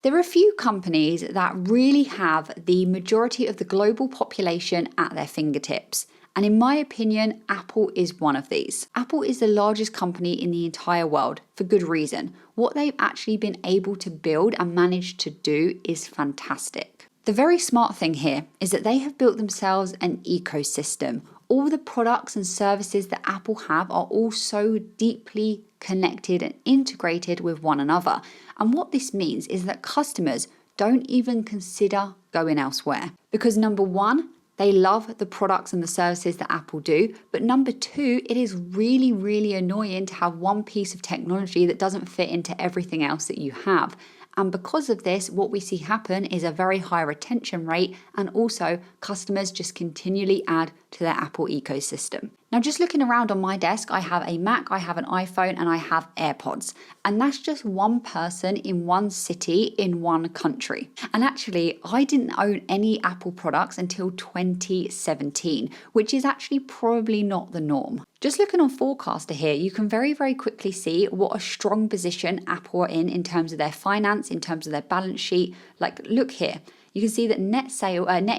There are a few companies that really have the majority of the global population at their fingertips. And in my opinion, Apple is one of these. Apple is the largest company in the entire world for good reason. What they've actually been able to build and manage to do is fantastic. The very smart thing here is that they have built themselves an ecosystem. All the products and services that Apple have are all so deeply connected and integrated with one another. And what this means is that customers don't even consider going elsewhere. Because number one, they love the products and the services that Apple do. But number two, it is really, really annoying to have one piece of technology that doesn't fit into everything else that you have. And because of this, what we see happen is a very high retention rate, and also customers just continually add to their Apple ecosystem. Now, just looking around on my desk, I have a Mac, I have an iPhone, and I have AirPods. And that's just one person in one city in one country. And actually, I didn't own any Apple products until 2017, which is actually probably not the norm. Just looking on Forecaster here, you can very, very quickly see what a strong position Apple are in terms of their finance, in terms of their balance sheet. Like, look here. You can see that net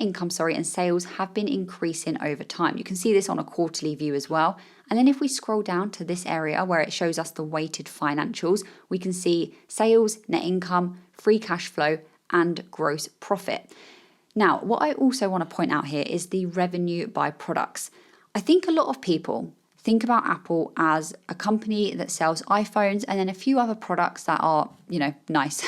income and sales have been increasing over time. You can see this on a quarterly view as well. And then if we scroll down to this area where it shows us the weighted financials, we can see sales, net income, free cash flow, and gross profit. Now, what I also want to point out here is the revenue by products. I think a lot of people think about Apple as a company that sells iPhones and then a few other products that are, nice.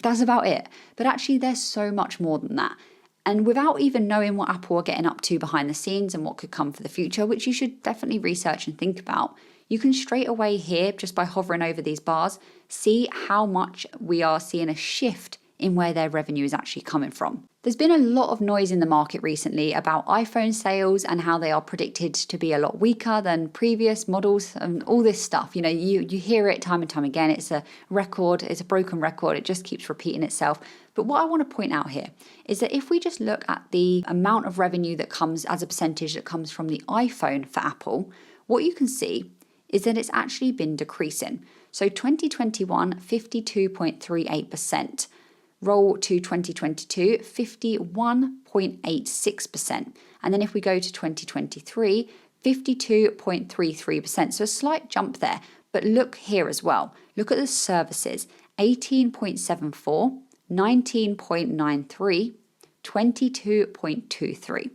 That's about it. But actually, there's so much more than that. And without even knowing what Apple are getting up to behind the scenes and what could come for the future, which you should definitely research and think about, you can straight away here, just by hovering over these bars, see how much we are seeing a shift in where their revenue is actually coming from. There's been a lot of noise in the market recently about iPhone sales and how they are predicted to be a lot weaker than previous models and all this stuff. You hear it time and time again. It's a record, it's a broken record. It just keeps repeating itself. But what I want to point out here is that if we just look at the amount of revenue that comes as a percentage that comes from the iPhone for Apple, what you can see is that it's actually been decreasing. So 2021, 52.38%. Roll to 2022, 51.86%. And then if we go to 2023, 52.33%. So a slight jump there. But look here as well. Look at the services, 18.74, 19.93, 22.23.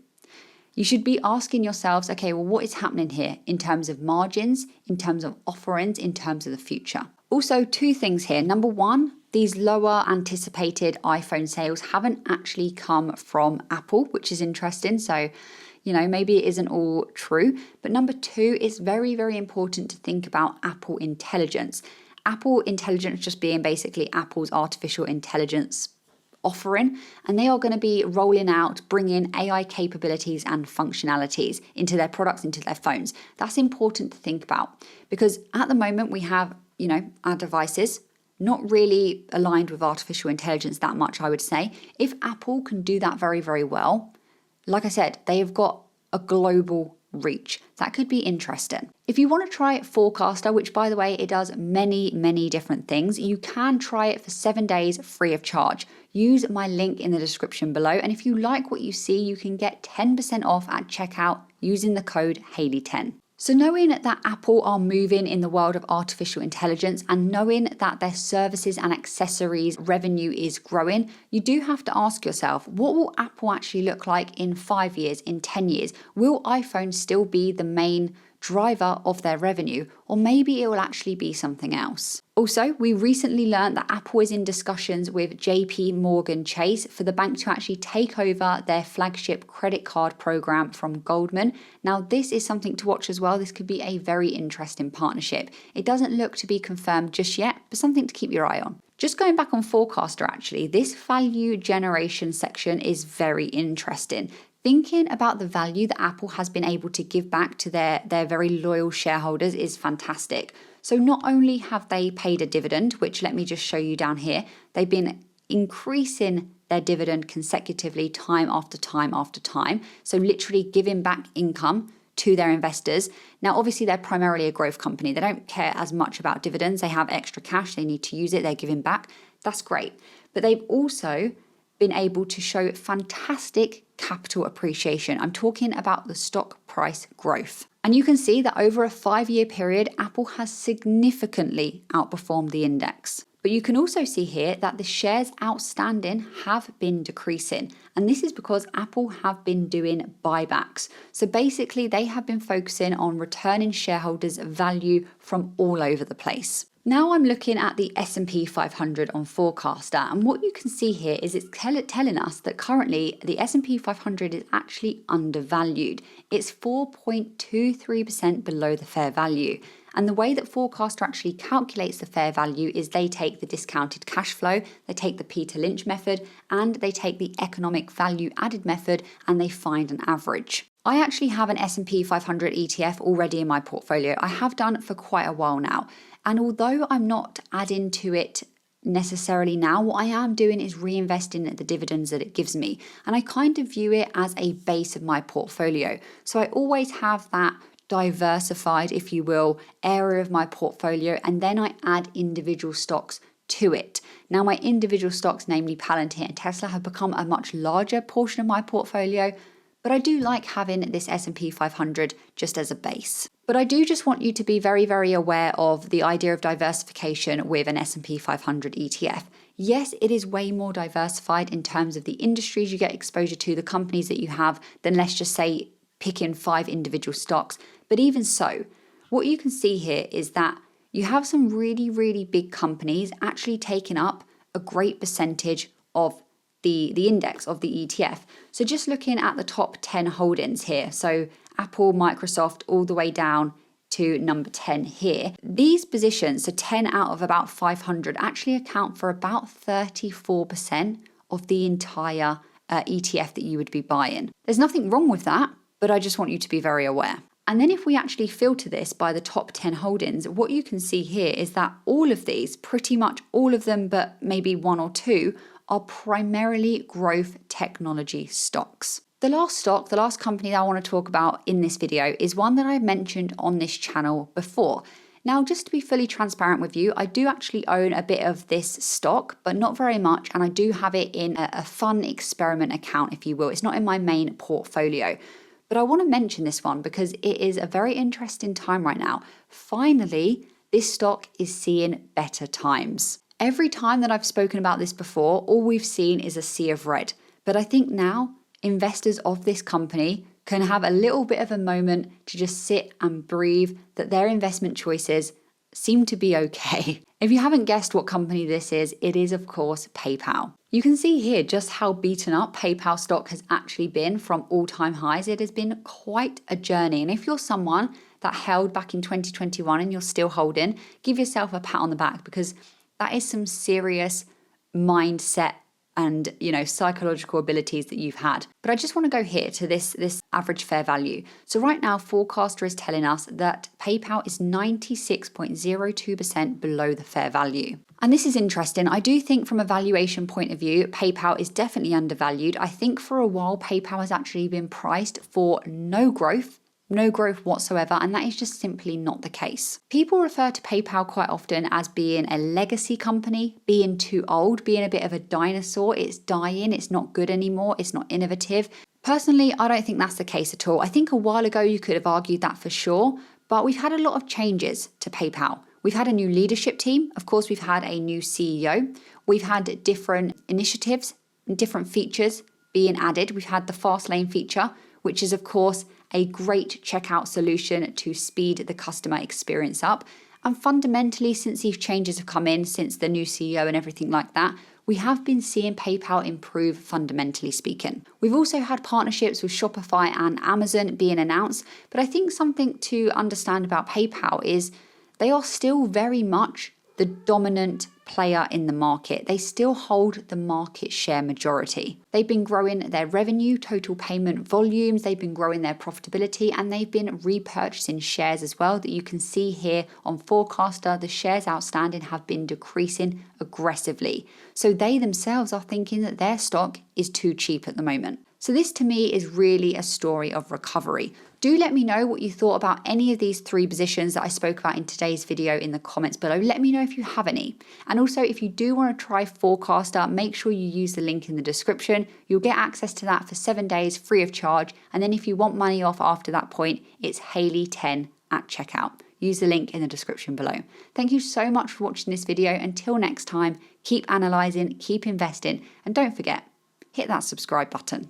You should be asking yourselves, okay, well, what is happening here in terms of margins, in terms of offerings, in terms of the future? Also, two things here. Number one, these lower anticipated iPhone sales haven't actually come from Apple, which is interesting. So, maybe it isn't all true. But number two, it's very, very important to think about Apple Intelligence. Apple Intelligence just being basically Apple's artificial intelligence offering, and they are going to be rolling out, bringing AI capabilities and functionalities into their products, into their phones. That's important to think about because at the moment we have, our devices not really aligned with artificial intelligence that much, I would say. If Apple can do that very, very well, like I said, they have got a global reach. That could be interesting. If you want to try Forecaster, which by the way, it does many, many different things, you can try it for 7 days free of charge. Use my link in the description below. And if you like what you see, you can get 10% off at checkout using the code Haley10. So knowing that Apple are moving in the world of artificial intelligence and knowing that their services and accessories revenue is growing, you do have to ask yourself, what will Apple actually look like in 5 years, in 10 years? Will iPhone still be the main driver of their revenue, or maybe it will actually be something else? Also, we recently learned that Apple is in discussions with JP Morgan Chase for the bank to actually take over their flagship credit card program from Goldman. Now, this is something to watch as well. This could be a very interesting partnership. It doesn't look to be confirmed just yet, but something to keep your eye on. Just going back on Forecaster, actually, this value generation section is very interesting. Thinking about the value that Apple has been able to give back to their very loyal shareholders is fantastic. So not only have they paid a dividend, which let me just show you down here, they've been increasing their dividend consecutively time after time after time. So literally giving back income to their investors. Now, obviously, they're primarily a growth company. They don't care as much about dividends. They have extra cash. They need to use it. They're giving back. That's great. but they've also been able to show fantastic capital appreciation. I'm talking about the stock price growth. And you can see that over a 5-year period, Apple has significantly outperformed the index. But you can also see here that the shares outstanding have been decreasing. And this is because Apple have been doing buybacks. So basically, they have been focusing on returning shareholders value from all over the place. Now I'm looking at the S&P 500 on Forecaster, and what you can see here is it's telling us that currently the S&P 500 is actually undervalued. It's 4.23% below the fair value. And the way that Forecaster actually calculates the fair value is they take the discounted cash flow, they take the Peter Lynch method, and they take the economic value added method, and they find an average. I actually have an S&P 500 ETF already in my portfolio. I have done for quite a while now. And although I'm not adding to it necessarily now, what I am doing is reinvesting the dividends that it gives me. And I kind of view it as a base of my portfolio. So I always have that diversified, if you will, area of my portfolio, and then I add individual stocks to it. Now, my individual stocks, namely Palantir and Tesla, have become a much larger portion of my portfolio, but I do like having this S&P 500 just as a base. But I do just want you to be very, very aware of the idea of diversification with an S&P 500 ETF. Yes, it is way more diversified in terms of the industries you get exposure to, the companies that you have, than let's just say picking 5 individual stocks. But even so, what you can see here is that you have some really, really big companies actually taking up a great percentage of the index of the ETF. So just looking at the top 10 holdings here, so Apple, Microsoft, all the way down to number 10 here. These positions, so 10 out of about 500, actually account for about 34% of the entire ETF that you would be buying. There's nothing wrong with that, but I just want you to be very aware. And then if we actually filter this by the top 10 holdings, what you can see here is that all of these, pretty much all of them, but maybe 1 or 2, are primarily growth technology stocks. The last company that I want to talk about in this video is one that I mentioned on this channel before. Now, just to be fully transparent with you, I do actually own a bit of this stock, but not very much, and I do have it in a fun experiment account, if you will. It's not in my main portfolio. But I want to mention this one because it is a very interesting time right now. Finally, this stock is seeing better times. Every time that I've spoken about this before, all we've seen is a sea of red. But I think now investors of this company can have a little bit of a moment to just sit and breathe, that their investment choices seem to be okay. If you haven't guessed what company this is, it is of course PayPal. You can see here just how beaten up PayPal stock has actually been from all-time highs. It has been quite a journey. And if you're someone that held back in 2021 and you're still holding, give yourself a pat on the back, because that is some serious mindset and, psychological abilities that you've had. But I just want to go here to this average fair value. So right now, Forecaster is telling us that PayPal is 96.02% below the fair value. And this is interesting. I do think from a valuation point of view, PayPal is definitely undervalued. I think for a while, PayPal has actually been priced for no growth whatsoever, and that is just simply not the case. People refer to PayPal quite often as being a legacy company, being too old, being a bit of a dinosaur. It's dying, it's not good anymore, it's not innovative. Personally, I don't think that's the case at all. I think a while ago you could have argued that for sure, but we've had a lot of changes to PayPal. We've had a new leadership team. Of course, we've had a new CEO. We've had different initiatives and different features being added. We've had the fast lane feature, which is of course a great checkout solution to speed the customer experience up. And fundamentally, since these changes have come in, since the new CEO and everything like that, we have been seeing PayPal improve, fundamentally speaking. We've also had partnerships with Shopify and Amazon being announced, but I think something to understand about PayPal is they are still very much the dominant player in the market. They still hold the market share majority. They've been growing their revenue, total payment volumes, they've been growing their profitability, and they've been repurchasing shares as well that you can see here on Forecaster. The shares outstanding have been decreasing aggressively. So they themselves are thinking that their stock is too cheap at the moment. So this to me is really a story of recovery. Do let me know what you thought about any of these 3 positions that I spoke about in today's video in the comments below. Let me know if you have any. And also, if you do want to try Forecaster, make sure you use the link in the description. You'll get access to that for 7 days free of charge. And then if you want money off after that point, it's Hayley10 at checkout. Use the link in the description below. Thank you so much for watching this video. Until next time, keep analysing, keep investing, and don't forget, hit that subscribe button.